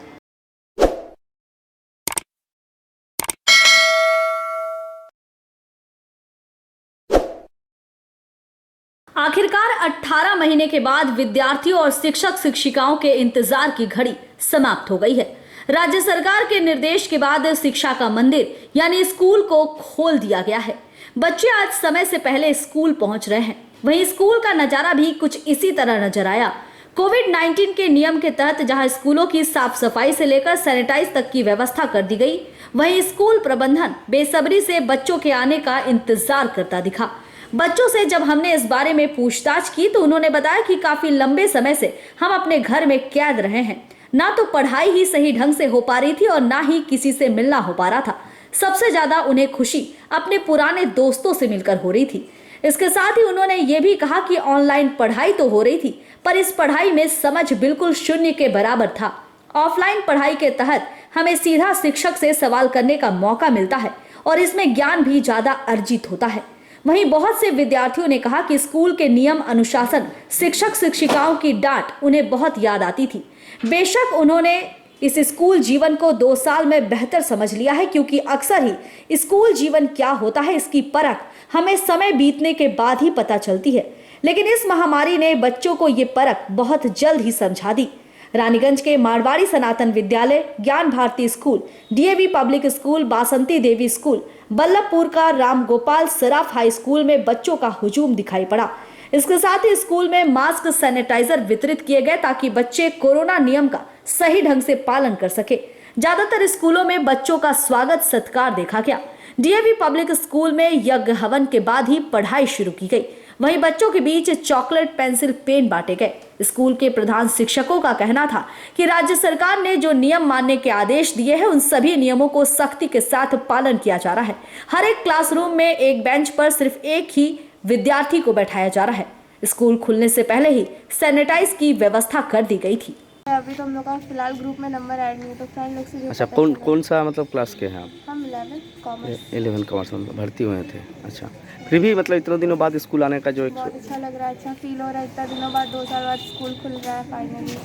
आखिरकार 18 महीने के बाद विद्यार्थियों और शिक्षक शिक्षिकाओं के इंतजार की घड़ी समाप्त हो गई है। राज्य सरकार के निर्देश के बाद शिक्षा का मंदिर यानी स्कूल को खोल दिया गया है। बच्चे आज समय से पहले स्कूल पहुंच रहे हैं। वहीं स्कूल का नजारा भी कुछ इसी तरह नजर आया। कोविड-19 के नियम के तहत जहां स्कूलों की साफ सफाई से लेकर सैनिटाइज तक की व्यवस्था कर दी गई, वहीं स्कूल प्रबंधन बेसब्री से बच्चों के आने का इंतजार करता दिखा। बच्चों से जब हमने इस बारे में पूछताछ की तो उन्होंने बताया कि काफी लंबे समय से हम अपने घर में कैद रहे हैं। ना तो पढ़ाई ही सही ढंग से हो पा रही थी और ना ही किसी से मिलना हो पा रहा था। सबसे ज्यादा उन्हें खुशी अपने पुराने दोस्तों से मिलकर हो रही थी। इसके साथ ही उन्होंने ये भी कहा कि ऑनलाइन पढ़ाई तो हो रही थी, पर इस पढ़ाई में समझ बिल्कुल शून्य के बराबर था। ऑफलाइन पढ़ाई के तहत हमें सीधा शिक्षक से सवाल करने का मौका मिलता है और इसमें ज्ञान भी ज्यादा अर्जित होता है। वहीं बहुत से विद्यार्थियों ने कहा कि स्कूल के नियम अनुशासन, शिक्षक शिक्षिकाओं की डांट उन्हें बहुत याद आती थी। बेशक उन्होंने इस स्कूल जीवन को 2 साल में बेहतर समझ लिया है, क्योंकि अक्सर ही स्कूल जीवन क्या होता है इसकी परख हमें समय बीतने के बाद ही पता चलती है। लेकिन इस महामारी ने बच्चों को ये परख बहुत जल्द ही समझा दी। रानीगंज के Marwari Sanatan Vidyalaya, Gyan Bharati school, DAV public school, Basanti Devi school, Ballabhpur का राम गोपाल सराफ हाई स्कूल में बच्चों का हुजूम दिखाई पड़ा। इसके साथ ही स्कूल में मास्क, सैनिटाइजर वितरित किए गए ताकि बच्चे कोरोना नियम का सही ढंग से पालन कर सके। ज्यादातर स्कूलों में बच्चों का स्वागत सत्कार देखा गया। डीएवी पब्लिक स्कूल में यज्ञ हवन के बाद ही पढ़ाई शुरू की गई। वहीं बच्चों के बीच चॉकलेट, पेंसिल, पेन बांटे गए। स्कूल के प्रधान शिक्षकों का कहना था कि राज्य सरकार ने जो नियम मानने के आदेश दिए हैं उन सभी नियमों को सख्ती के साथ पालन किया जा रहा है। हर एक क्लासरूम में एक बेंच पर सिर्फ एक ही विद्यार्थी को बैठाया जा रहा है। स्कूल खुलने से पहले ही सैनिटाइज की व्यवस्था कर दी गई थी। अभी तो हम लोग का फिलहाल ग्रुप में नंबर ऐड नहीं है, तो फ्रेंड लोग से अच्छा, कौन सा मतलब क्लास के हैं आप? हम 11 कॉमर्स 11 कॉमर्स में भर्ती हुए थे। अच्छा, फिर भी मतलब इतने दिनों बाद स्कूल आने का जो एक बहुत अच्छा लग रहा है, अच्छा फील हो रहा है। इतना दिनों बाद 2 साल बाद स्कूल खुल रहा है फाइनली,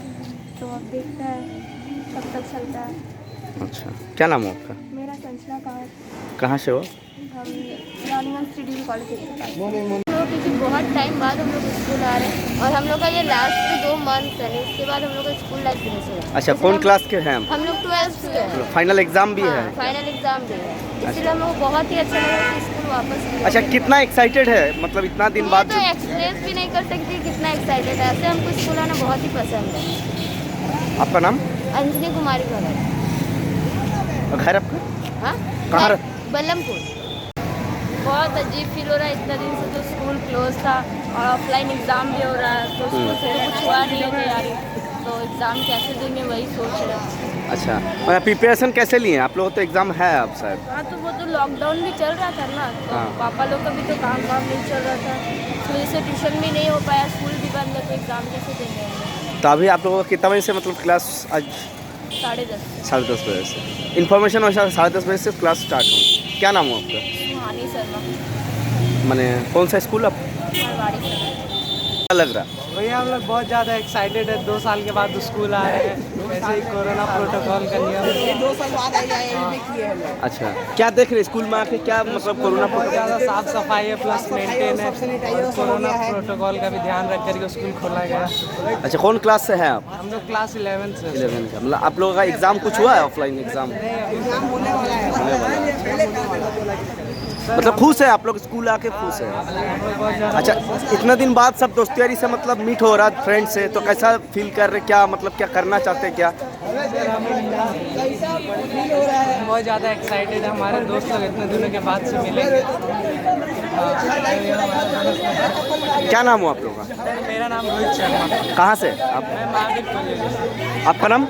तो अब देखते हैं कब तक चलता है। अच्छा, क्या नाम है आपका? मेरा संजना कहाँ से हो? हम रानीगंज सिटी कॉलेज से। क्योंकि बहुत टाइम बाद हम लोग स्कूल आ रहे हैं और हम लोग का ये लास्ट 2 मंथ है, इसके बाद हम लोग का स्कूल लाइफ फिनिश हो। अच्छा, कौन क्लास के हैं हम लोग 12th के हैं। फाइनल एग्जाम भी है? फाइनल एग्जाम भी है, इसलिए हम लोग बहुत ही अच्छा लगा कि स्कूल वापस। अच्छा, कितना एक्साइटेड है मतलब इतना दिन बाद? तो एक्सप्रेस भी नहीं कर सकती कितना एक्साइटेड है। ऐसे हमको स्कूल आना बहुत ही पसंद है। आपका नाम? अंजनी कुमारी भगत। घर आपका? हाँ, कहाँ? बल्लभपुर। बहुत अजीब फील हो रहा है, इतना दिन से तो स्कूल क्लोज था और ऑफलाइन एग्ज़ाम भी हो रहा है, तो स्कूल से तो कुछ हुआ नहीं है तैयारी, तो एग्ज़ाम कैसे देंगे वही सोच रहे हैं। अच्छा, मतलब प्रिपरेशन कैसे लिए आप लोग? तो एग्ज़ाम है अब शायद। हाँ, तो वो तो लॉकडाउन भी चल रहा था ना, तो हाँ। पापा लोग का भी तो काम नहीं चल रहा था, इस वजह से ट्यूशन भी नहीं हो पाया, स्कूल भी बंद है, तो एग्ज़ाम कैसे देंगे हम लोग। तो अभी आप लोगों का कितना बजे से मतलब क्लास? आज 10:30 बजे से इन्फॉर्मेशन वैसा 10:30 बजे से क्लास स्टार्ट हो। क्या नाम हो आपका? सुहानी शर्मा। मैंने कौन सा स्कूल आप? मारवाड़ी। क्या लग रहा? भैया हम लोग बहुत ज़्यादा एक्साइटेड है, 2 साल के बाद स्कूल आ रहे हैं, ऐसे ही कोरोना प्रोटोकॉल का नियम 2 साल बाद आई। अच्छा, क्या देख रहे स्कूल में आके, क्या मतलब कोरोना बहुत ज़्यादा साफ सफाई है प्लस मेंटेन है, और कोरोना प्रोटोकॉल का भी ध्यान रख करके स्कूल खोला गया। अच्छा, कौन क्लास से हैं आप? हम लोग क्लास 11 से। 11 का, मतलब आप लोगों का एग्जाम कुछ हुआ है? ऑफलाइन एग्जाम होने वाला है। मतलब खुश है आप लोग, स्कूल आके खुश है? अच्छा, इतना दिन बाद सब दोस्त यारी से मतलब मीट हो रहा फ्रेंड से, तो कैसा फील कर रहे, क्या मतलब क्या करना चाहते हैं क्या? बहुत ज़्यादा एक्साइटेड है, हमारे दोस्त लोग इतने दिनों के बाद से मिलेंगे। क्या नाम हो आप लोगों का? मेरा नाम रोहित शर्मा। कहाँ से आप? आपका नाम?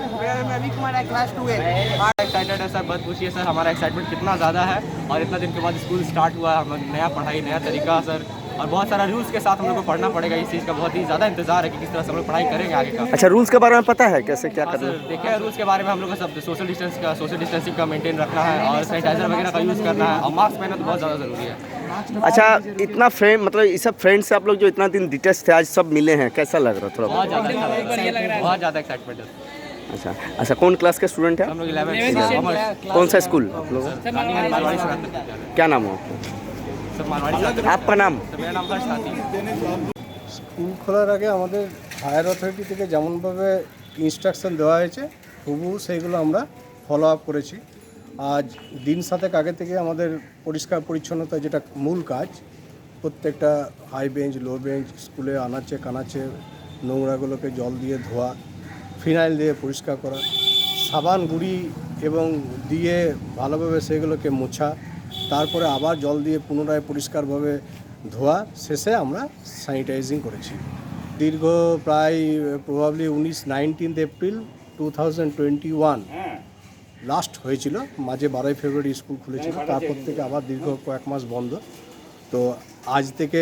अभी कुमार, क्लास 2 है। एक्साइटेड है सर, बहुत पूछिए सर, हमारा एक्साइटमेंट कितना ज़्यादा है, और इतना दिन के बाद स्कूल स्टार्ट हुआ है, हम नया पढ़ाई नया तरीका सर, और बहुत सारा रूल्स के साथ हम लोग को पढ़ना पड़ेगा। इस चीज़ का बहुत ही ज़्यादा इंतजार है कि किस तरह से हम लोग पढ़ाई करेंगे आगे का। अच्छा, रूल्स के बारे में पता है कैसे क्या करना? सर देखिए, रूल्स के बारे में हम लोग को सब सोशल डिस्टेंसिंग का मेंटेन रखना है, और सैनिटाइजर वगैरह का यूज़ करना है, और मास्क पहनना तो बहुत ज़्यादा ज़रूरी है। अच्छा, इतना फ्रेंड मतलब ये सब फ्रेंड से आप लोग जो इतना दिन डिटेल्स थे आज सब मिले हैं, कैसा लग रहा? थोड़ा बहुत ज़्यादा एक्साइटमेंट है। अच्छा अच्छा, कौन क्लास के स्टूडेंट हैं? हम लोग 11 कौन सा स्कूल आप लोग? क्या नाम हो आपका? नाम? मेरा नाम हर्ष साथी। স্কুল খোলার আগে আমাদের হায়ার অথরিটি থেকে যেমনভাবে ইনস্ট্রাকশন দেওয়া হয়েছে হুবহু সেইগুলো আমরা ফলো আপ করেছি। আজ দিন 7 আগে থেকে আমাদের পরিষ্কার পরিচ্ছন্নতা যেটা মূল কাজ, প্রত্যেকটা হাই বেঞ্চ লো বেঞ্চ স্কুলে আনাচে কানাচে নোংরাগুলোকে জল দিয়ে ধোয়া, ফিনাইল দিয়ে পরিষ্কার করা, সাবান গুঁড়ি এবং দিয়ে ভালোভাবে সেগুলোকে মোছা, তারপরে আবার জল দিয়ে পুনরায় পরিষ্কারভাবে ধোয়া, শেষে আমরা স্যানিটাইজিং করেছি। দীর্ঘ প্রায় প্রবাবলি 19 এপ্রিল 2021 লাস্ট হয়েছিল, মাঝে 12 ফেব্রুয়ারি স্কুল খুলেছিল, তারপর থেকে আবার দীর্ঘ কয়েক মাস বন্ধ। তো আজ থেকে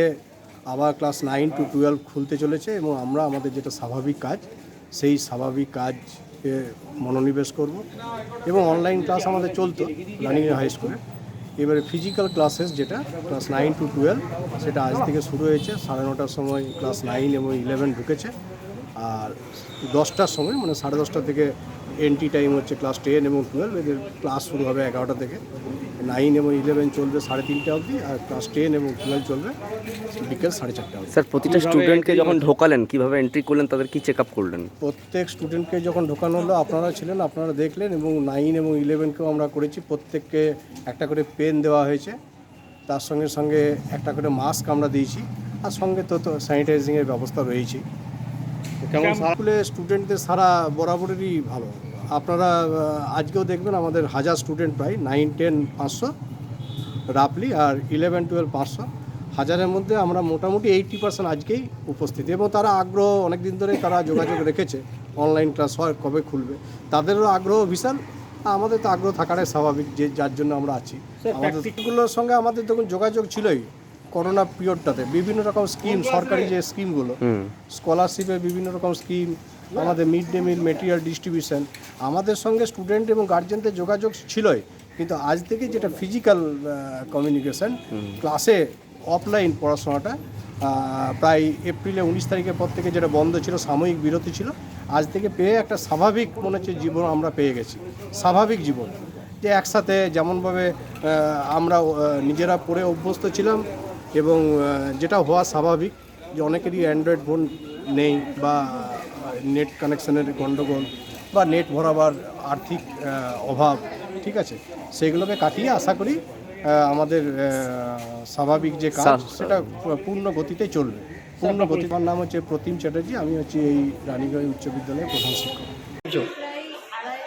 আবার ক্লাস 9 to 12 খুলতে চলেছে, এবং আমরা আমাদের যেটা স্বাভাবিক কাজ সেই স্বাভাবিক কাজে মনোনিবেশ করব। এবং অনলাইন ক্লাস আমাদের চলতো রানিং হাই স্কুলে, এবারে ফিজিক্যাল ক্লাসেস যেটা ক্লাস 9 to 12 সেটা আজ থেকে শুরু হয়েছে। 9:30টার সময় ক্লাস 9 এবং 11 ঢুকেছে, আর 10টার সময় মানে 10:30 থেকে এন্ট্রি টাইম হচ্ছে ক্লাস 10 এবং 12, এদের ক্লাস শুরু হবে 11টা থেকে। 9 এবং 11 চলবে 3:30 অবধি, আর ক্লাস 10 এবং 12 চলবে বিকেল 4:30 অবধি। স্যার, প্রতিটা স্টুডেন্টকে যখন ঢোকালেন কিভাবে এন্ট্রি করলেন, তাদের কি চেক আপ করলেন? প্রত্যেক স্টুডেন্টকে যখন ঢোকানো হলো আপনারা ছিলেন, আপনারা দেখলেন, এবং 9 এবং 11কেও আমরা করেছি। প্রত্যেককে একটা করে পেন দেওয়া হয়েছে, তার সঙ্গে সঙ্গে একটা করে মাস্ক আমরা দিয়েছি, আর সঙ্গে তো স্যানিটাইজিংয়ের ব্যবস্থা রয়েছে। কেমন স্কুলে স্টুডেন্টদের সারা বরাবরেরই ভালো। আপনারা আজকেও দেখবেন আমাদের 1000 স্টুডেন্ট প্রায় 9, 10, 500 রাফলি, আর 11, 12 500। 1000-এর মধ্যে আমরা মোটামুটি 80% আজকেই উপস্থিত, এবং তারা আগ্রহ অনেক দিন ধরে তারা যোগাযোগ রেখেছে অনলাইন ক্লাস হয় কবে খুলবে, তাদেরও আগ্রহ বিশাল। আমাদের তো আগ্রহ থাকাটাই স্বাভাবিক, যে যার জন্য আমরা আছি। আমাদের স্কুলগুলোর সঙ্গে আমাদের তখন যোগাযোগ ছিলই করোনা পিরিয়ডটাতে। বিভিন্ন রকম স্কিম, সরকারি যে স্কিমগুলো, স্কলারশিপের বিভিন্ন রকম স্কিম, আমাদের mid day meal material distribution, আমাদের সঙ্গে স্টুডেন্ট এবং গার্জেনদের যোগাযোগ ছিলই। কিন্তু আজ থেকে যেটা ফিজিক্যাল কমিউনিকেশন, ক্লাসে অফলাইন পড়াশোনাটা প্রায় এপ্রিলে 19 তারিখের পর থেকে যেটা বন্ধ ছিল, সাময়িক বিরতি ছিল, আজ থেকে পেয়ে একটা স্বাভাবিক মনে হচ্ছে জীবন আমরা পেয়ে গেছি। স্বাভাবিক জীবন, যে একসাথে যেমনভাবে আমরা নিজেরা পড়ে অভ্যস্ত ছিলাম, এবং যেটা হওয়া স্বাভাবিক, যে অনেকেরই অ্যান্ড্রয়েড ফোন নেই, বা নেট কানেকশানের গণ্ডগোল, বা নেট ভরাবার আর্থিক অভাব, ঠিক আছে, সেগুলোকে কাটিয়ে আশা করি আমাদের স্বাভাবিক যে কাজ সেটা পূর্ণ গতিতে চলবে। পূর্ণ গতি। আমার নাম হচ্ছে প্রতিম চ্যাটার্জি, আমি হচ্ছি এই রানীগঞ্জ উচ্চ বিদ্যালয়ের প্রধান শিক্ষক। প্রায়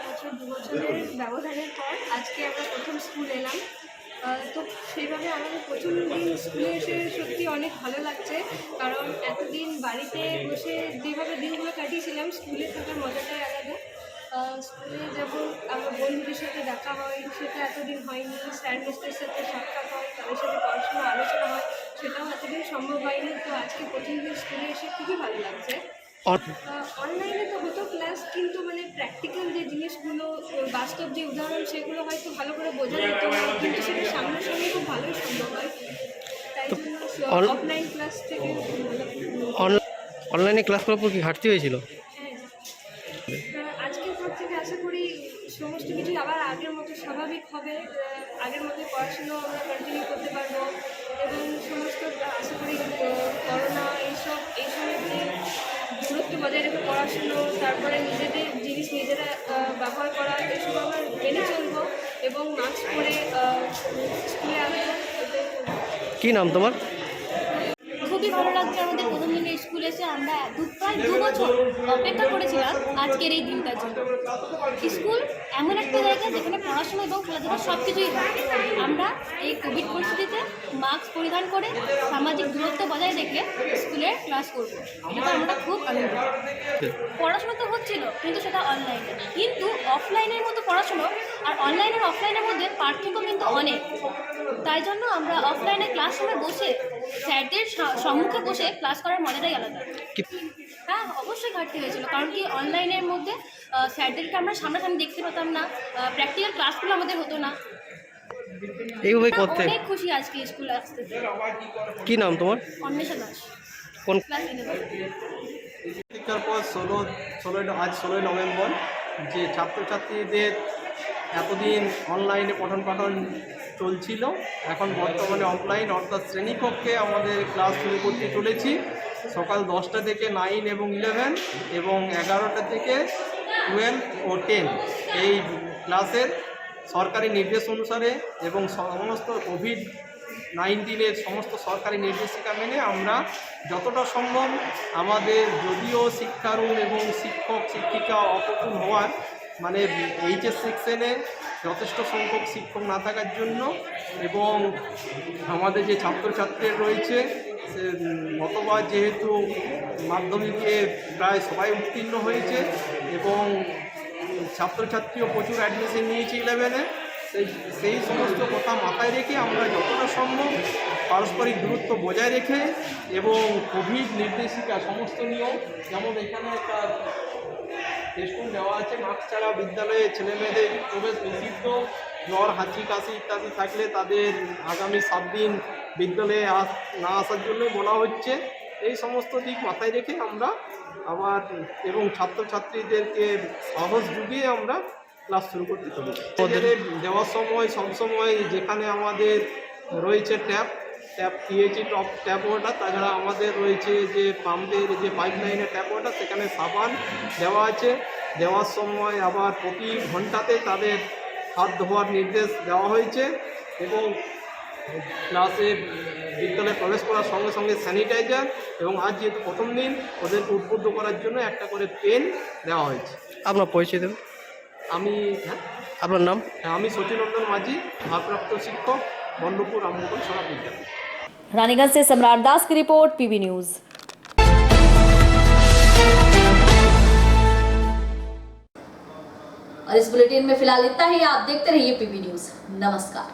2.5 বছরের ব্যবধানের পর আজকে আমরা প্রথম স্কুল এলাম। তো সেইভাবে আমাদের প্রথম দিন স্কুলে এসে সত্যি অনেক ভালো লাগছে, কারণ এতদিন বাড়িতে বসে যেভাবে দিনগুলো কাটিয়েছিলাম, স্কুলে থাকার মজাটাই আলাদা। স্কুলে যখন আমার বন্ধুদের সাথে দেখা হয়, সেটা এতদিন হয়নি। স্যার মিস্টারের সাথে সাক্ষাৎ হয়, তাদের সাথে পড়াশোনা আলোচনা হয়, সেটাও এতদিন সম্ভব হয়নি। তো আজকে প্রথম দিন স্কুলে এসে খুবই ভালো লাগছে। অনলাইনে তো হতো ক্লাস, কিন্তু মানে প্র্যাকটিক্যাল যে জিনিসগুলো, বাস্তব যে উদাহরণ, সেগুলো হয়তো ভালো করে বোঝা যেত না, কিন্তু সেটা সামনাসামনি খুব ভালোই সম্ভব হয়। তাই জন্য অফলাইন ক্লাস থেকে অনলাইনে ক্লাস করার পর কি ঘাটতি হয়েছিল? আজকের পর থেকে আশা করি সমস্ত কিছু আবার আগের মতো স্বাভাবিক হবে, আগের মতো পড়াশুনো আমরা কন্টিনিউ করতে পারবো এবং সমস্ত আশা করি করোনা এই সময় দূরত্ব বজায় রেখে পড়াশুনো, তারপরে নিজেদের জিনিস নিজেরা ব্যবহার করা, এসব আমরা মেনে চলবো এবং মাস্ক পরে স্কুলে আসবো। কি নাম তোমার? খুবই ভালো লাগছে আমাদের প্রথম দিনে স্কুল এসে। আমরা প্রায় 2 বছর অপেক্ষা করেছিলাম আজকের এই দিনটার জন্য। স্কুল এমন একটা জায়গা যেখানে পড়াশোনা এবং খেলাধুলা সব কিছুই হয়। আমরা এই কোভিড পরিস্থিতিতে মাস্ক পরিধান করে সামাজিক দূরত্ব বজায় রেখে স্কুলে ক্লাস করব, এটা আমরা খুব আনন্দিত। পড়াশোনা তো হচ্ছিল কিন্তু সেটা অনলাইনে, কিন্তু অফলাইনের মতো পড়াশোনা আর অনলাইন আর অফলাইনের মধ্যে পার্থক্য কিন্তু অনেক। তাই জন্য আমরা অফলাইনে ক্লাসরুমে বসে স্যারদের সম্মুখে বসে ক্লাস করার মজাটাই আলাদা। হ্যাঁ, অবশ্যই ঘাটতি হয়েছিল, কারণ কি অনলাইনের মধ্যে স্যারদেরকে আমরা সামনাসামনি দেখতে পেতাম না, প্র্যাকটিক্যাল ক্লাসগুলো আমাদের হতো না। এইভাবে করতে অনেক খুশি আজকে স্কুলে আসতে। কি নাম তোমার? অন্বেষা দাস, কোন ক্লাস 11। শিক্ষার পর 16ই নভেম্বর যে ছাত্রছাত্রীদের এতদিন অনলাইনে পঠন পাঠন চলছিল, এখন বর্তমানে অফলাইন অর্থাৎ শ্রেণীকক্ষে আমাদের ক্লাস শুরু করতে চলেছি। সকাল 10টা থেকে 9 এবং 11 এবং 11টা থেকে 12 ও 10 এই ক্লাসের সরকারি নির্দেশ অনুসারে এবং সমস্ত কোভিড-19 সমস্ত সরকারি নির্দেশিকা মেনে আমরা যতটা সম্ভব আমাদের যদিও শিক্ষারুম এবং শিক্ষক শিক্ষিকা অপূর্ণ হওয়ার মানে এইচএস সেকশনে যথেষ্ট সংখ্যক শিক্ষক না থাকার জন্য এবং আমাদের যে ছাত্রছাত্রী রয়েছে গতবার যেহেতু মাধ্যমিকে প্রায় সবাই উত্তীর্ণ হয়েছে এবং ছাত্রছাত্রীও প্রচুর অ্যাডমিশন নিয়েছে 11-এ, সেই সমস্ত কথা মাথায় রেখে আমরা যতটা সম্ভব পারস্পরিক দূরত্ব বজায় রেখে এবং কোভিড নির্দেশিকা সমস্ত নিয়ম, যেমন এখানে একটা টেস্টুন দেওয়া আছে, মাস্ক ছাড়া বিদ্যালয়ে ছেলেমেয়েদের প্রবেশ নিষিদ্ধ, জ্বর হাঁচি কাশি ইত্যাদি থাকলে তাদের আগামী 7 দিন বিদ্যালয়ে না আসার জন্য বলা হচ্ছে। এই সমস্ত দিক মাথায় রেখে আমরা আবার এবং ছাত্রছাত্রীদেরকে সাহস জুগিয়ে আমরা ক্লাস শুরু করতে চলেছি। দেওয়ার সময় সবসময় যেখানে আমাদের রয়েছে ট্যাপ পিএইচই ট্যাপ ওয়াটার, তাছাড়া আমাদের রয়েছে যে পাম্পের যে পাইপলাইনের ট্যাপ ওয়াটার, সেখানে সাবান দেওয়া আছে। দেওয়ার সময় আবার প্রতি ঘন্টাতে তাদের হাত ধোয়ার নির্দেশ দেওয়া হয়েছে এবং ক্লাসে বিদ্যালয়ে প্রবেশ করার সঙ্গে সঙ্গে স্যানিটাইজার এবং আজ যেহেতু প্রথম দিন ওদেরকে উদ্বুদ্ধ করার জন্য একটা করে পেন দেওয়া হয়েছে। আপনার পরিচয় দেবেন? আপনার নাম? আমি সচিনন্দন মাঝি, ভারপ্রাপ্ত শিক্ষক, বল্লভপুর রামমোহন সভা বিদ্যালয়। रानीगंज से सम्राट दास की रिपोर्ट, पीबी न्यूज। और इस बुलेटिन में फिलहाल इतना ही। आप देखते रहिए पीबी न्यूज। नमस्कार।